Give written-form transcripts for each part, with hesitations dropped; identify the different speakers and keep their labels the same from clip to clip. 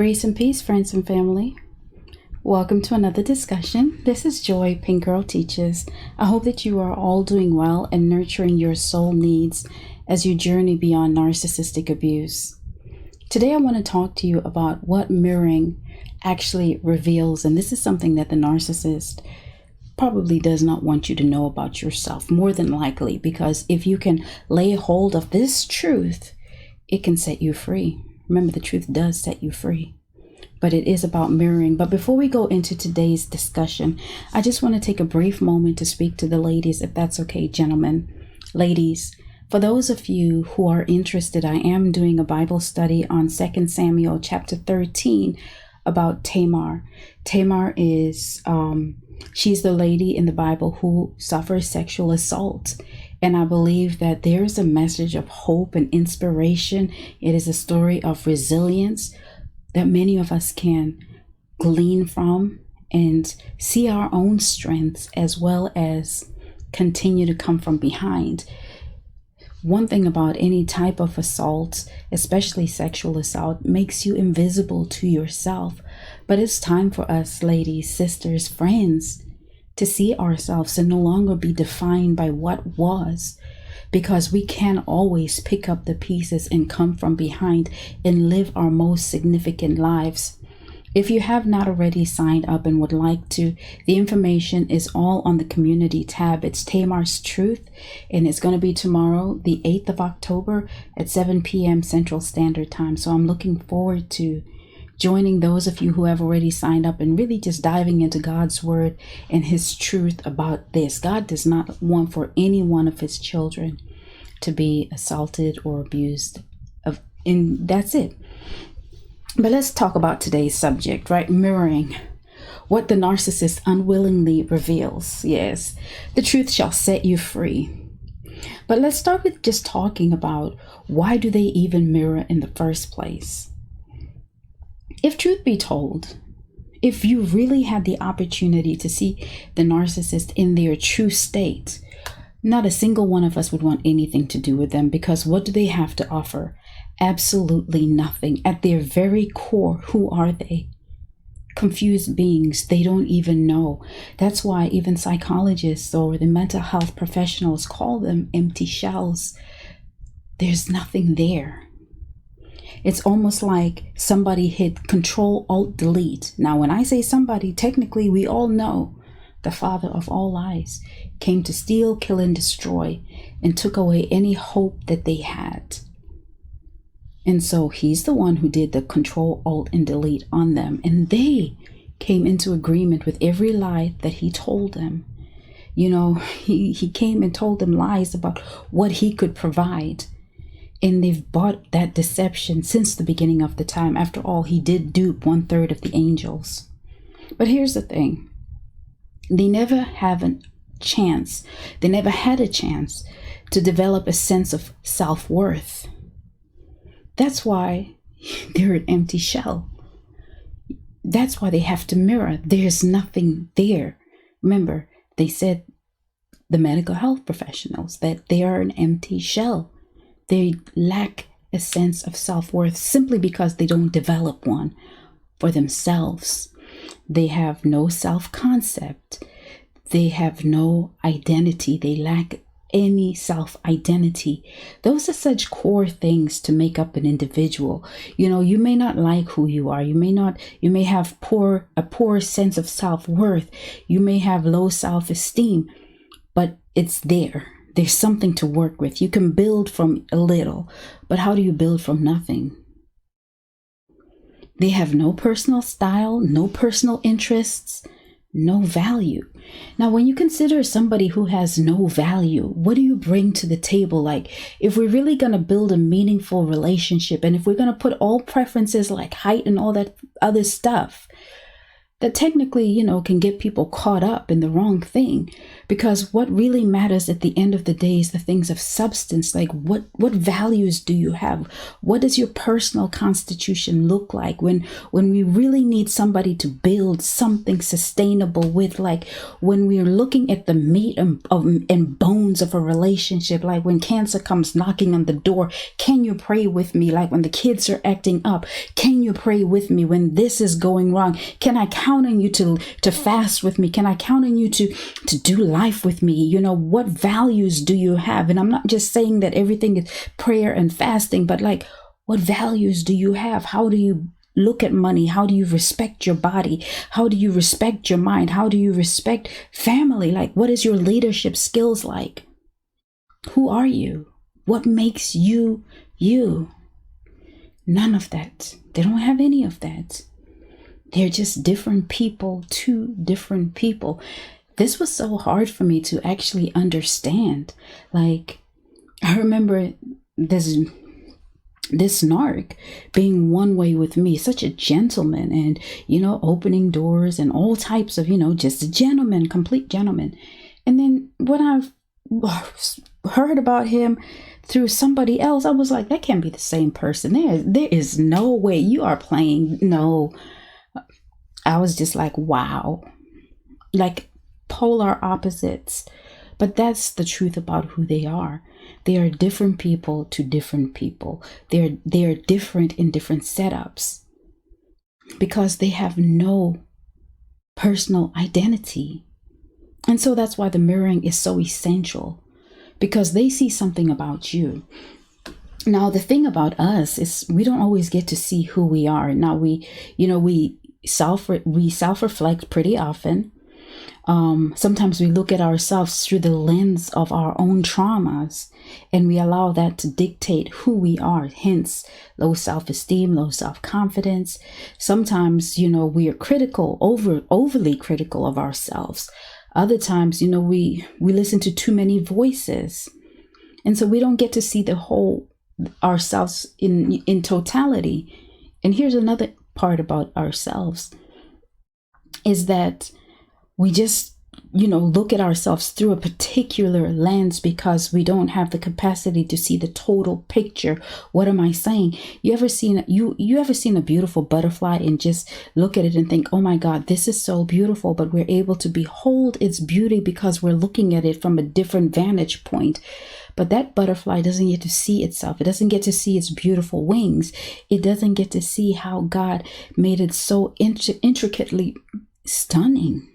Speaker 1: Grace and peace, friends and family. Welcome to another discussion. This is Joy, Pink Girl Teaches. I hope that you are all doing well and nurturing your soul needs as you journey beyond narcissistic abuse. Today I want to talk to you about what mirroring actually reveals, and this is something that the narcissist probably does not want you to know about yourself, more than likely, because if you can lay hold of this truth, it can set you free. Remember, the truth does set you free, but it is about mirroring. But before we go into today's discussion, I just want to take a brief moment to speak to the ladies, if that's okay, gentlemen. Ladies, for those of you who are interested, I am doing a Bible study on 2 Samuel chapter 13 about Tamar. Tamar is, she's the lady in the Bible who suffers sexual assault. And I believe that there's a message of hope and inspiration. It is a story of resilience that many of us can glean from and see our own strengths as well as continue to come from behind. One thing about any type of assault, especially sexual assault, makes you invisible to yourself. But it's time for us, ladies, sisters, friends, to see ourselves and no longer be defined by what was, because we can always pick up the pieces and come from behind and live our most significant lives. If you have not already signed up and would like to, the information is all on the community tab. It's Tamar's Truth, and it's going to be tomorrow, the 8th of October at 7 p.m. Central Standard Time. So I'm looking forward to joining those of you who have already signed up and really just diving into God's word and his truth about this. God does not want for any one of his children to be assaulted or abused, and that's it. But let's talk about today's subject, right? Mirroring. What the narcissist unwillingly reveals. Yes, the truth shall set you free. But let's start with just talking about, why do they even mirror in the first place? If truth be told, if you really had the opportunity to see the narcissist in their true state, not a single one of us would want anything to do with them, because what do they have to offer? Absolutely nothing. At their very core, who are they? Confused beings. They don't even know. That's why even psychologists or the mental health professionals call them empty shells. There's nothing there. It's almost like somebody hit Control-Alt-Delete. Now, when I say somebody, technically we all know the father of all lies came to steal, kill, and destroy, and took away any hope that they had. And so he's the one who did the Control, Alt, and Delete on them. And they came into agreement with every lie that he told them. You know, he came and told them lies about what he could provide. And they've bought that deception since the beginning of the time. After all, he did dupe 1/3 of the angels. But here's the thing. They never have a chance. They never had a chance to develop a sense of self-worth. That's why they're an empty shell. That's why they have to mirror. There's nothing there. Remember, they said, the medical health professionals, that they are an empty shell. They lack a sense of self-worth simply because they don't develop one for themselves. They have no self-concept. They have no identity. They lack any self-identity. Those are such core things to make up an individual. You know, you may not like who you are. You may have a poor sense of self-worth. You may have low self-esteem, but it's there. There's something to work with. You can build from a little, but how do you build from nothing? They have no personal style, no personal interests, no value. Now, when you consider somebody who has no value, what do you bring to the table? Like, if we're really going to build a meaningful relationship, and if we're going to put all preferences like height and all that other stuff, that technically, can get people caught up in the wrong thing. Because what really matters at the end of the day is the things of substance. Like what values do you have? What does your personal constitution look like when we really need somebody to build something sustainable with? Like when we're looking at the meat and bones of a relationship, like when cancer comes knocking on the door, can you pray with me? Like when the kids are acting up, can you pray with me? When this is going wrong, can I count on you to fast with me? Can I count on you to do life with me? What values do you have? And I'm not just saying that everything is prayer and fasting, but like, what values do you have? How do you look at money? How do you respect your body? How do you respect your mind? How do you respect family? Like, what is your leadership skills like? Who are you? What makes you you? None of that. They don't have any of that. They're just different people, two different people. This was so hard for me to actually understand. Like, I remember this narc being one way with me, such a gentleman, and, opening doors and all types of, just a gentleman, complete gentleman. And then when I've heard about him through somebody else, I was like, that can't be the same person. There is no way you are playing. No. I was just like, wow, like polar opposites. But that's the truth about who they are. They are different people to different people. They are different in different setups because they have no personal identity. And so that's why the mirroring is so essential, because they see something about you. Now, the thing about us is we don't always get to see who we are. Now we self-reflect pretty often. Sometimes we look at ourselves through the lens of our own traumas, and we allow that to dictate who we are. Hence, low self-esteem, low self-confidence. Sometimes, we are critical, overly critical of ourselves. Other times, we listen to too many voices, and so we don't get to see the whole ourselves in totality. And here's another part about ourselves is that we just, look at ourselves through a particular lens because we don't have the capacity to see the total picture. What am I saying? You ever seen a beautiful butterfly and just look at it and think, oh my God, this is so beautiful, but we're able to behold its beauty because we're looking at it from a different vantage point. But that butterfly doesn't get to see itself. It doesn't get to see its beautiful wings. It doesn't get to see how God made it so intricately stunning.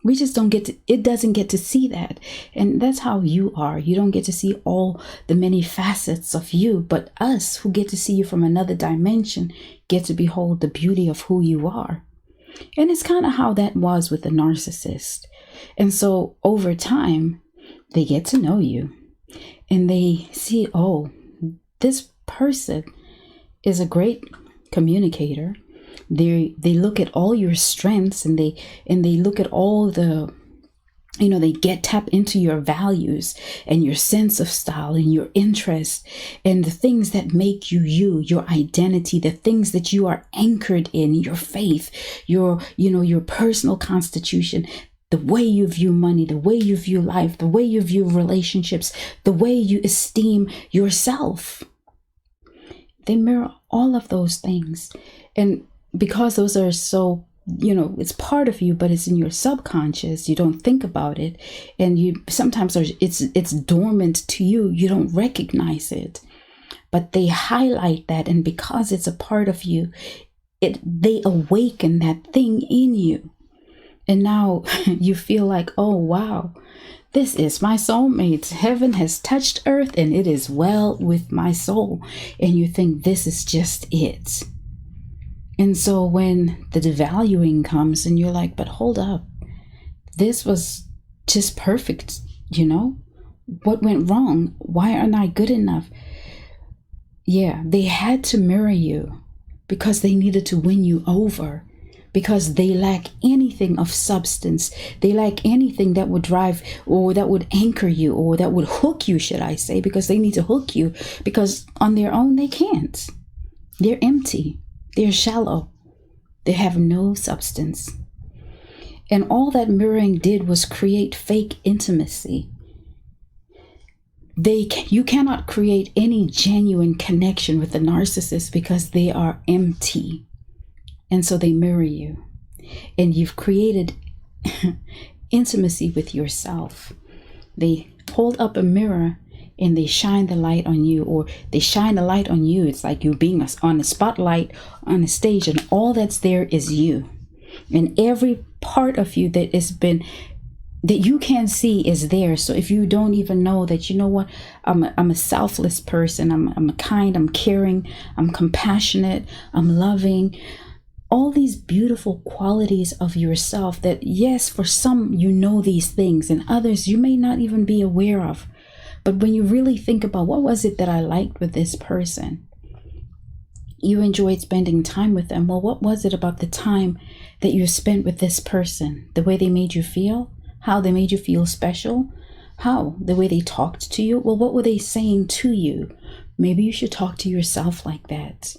Speaker 1: We just don't get to, it doesn't get to see that. And that's how you are. You don't get to see all the many facets of you, but us who get to see you from another dimension get to behold the beauty of who you are. And it's kind of how that was with the narcissist. And so over time, they get to know you and they see, oh, this person is a great communicator. They look at all your strengths and they look at all the, they tap into your values and your sense of style and your interests and the things that make you, your identity, the things that you are anchored in, your faith, your personal constitution, the way you view money, the way you view life, the way you view relationships, the way you esteem yourself. They mirror all of those things. And because those are so, it's part of you, but it's in your subconscious. You don't think about it. And you sometimes it's dormant to you. You don't recognize it. But they highlight that. And because it's a part of you, they awaken that thing in you. And now you feel like, oh, wow, this is my soulmate. Heaven has touched earth and it is well with my soul. And you think this is just it. And so when the devaluing comes and you're like, but hold up, this was just perfect, What went wrong? Why aren't I good enough? Yeah, they had to mirror you because they needed to win you over, because they lack anything of substance. They lack anything that would drive or that would anchor you or that would hook you, should I say, because they need to hook you because on their own, they can't. They're empty. They're shallow. They have no substance. And all that mirroring did was create fake intimacy. You cannot create any genuine connection with the narcissist because they are empty. And so they mirror you. And you've created intimacy with yourself. They hold up a mirror and they shine the light on you, or they shine a light on you. It's like you being on a spotlight on a stage, and all that's there is you. And every part of you that you can't see is there. So if you don't even know that, you know what, I'm a selfless person, I'm kind, I'm caring, I'm compassionate, I'm loving, all these beautiful qualities of yourself that, yes, for some you know these things, and others you may not even be aware of. But when you really think about, what was it that I liked with this person? You enjoyed spending time with them. Well, what was it about the time that you spent with this person? The way they made you feel? How they made you feel special? How? The way they talked to you? Well, what were they saying to you? Maybe you should talk to yourself like that.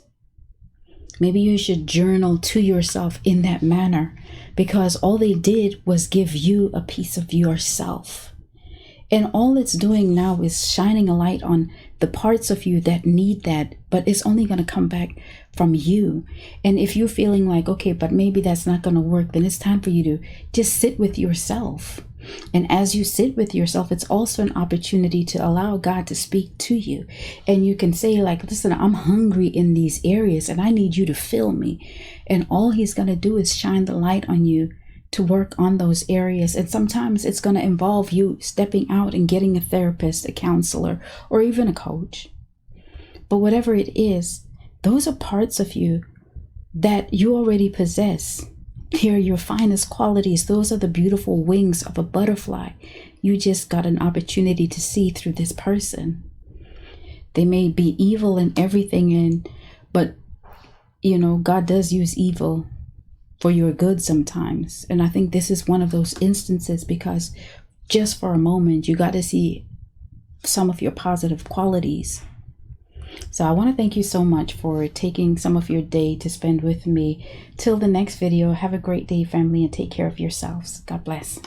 Speaker 1: Maybe you should journal to yourself in that manner, because all they did was give you a piece of yourself. And all it's doing now is shining a light on the parts of you that need that, but it's only going to come back from you. And if you're feeling like, okay, but maybe that's not going to work, then it's time for you to just sit with yourself. And as you sit with yourself, it's also an opportunity to allow God to speak to you. And you can say like, listen, I'm hungry in these areas and I need you to fill me. And all he's going to do is shine the light on you to work on those areas. And sometimes it's going to involve you stepping out and getting a therapist, a counselor, or even a coach. But whatever it is, those are parts of you that you already possess. They're your finest qualities. Those are the beautiful wings of a butterfly. You just got an opportunity to see through this person. They may be evil and everything, but you know, God does use evil for your good sometimes. And I think this is one of those instances, because just for a moment, you got to see some of your positive qualities. So I want to thank you so much for taking some of your day to spend with me. Till the next video, have a great day, family, and take care of yourselves. God bless.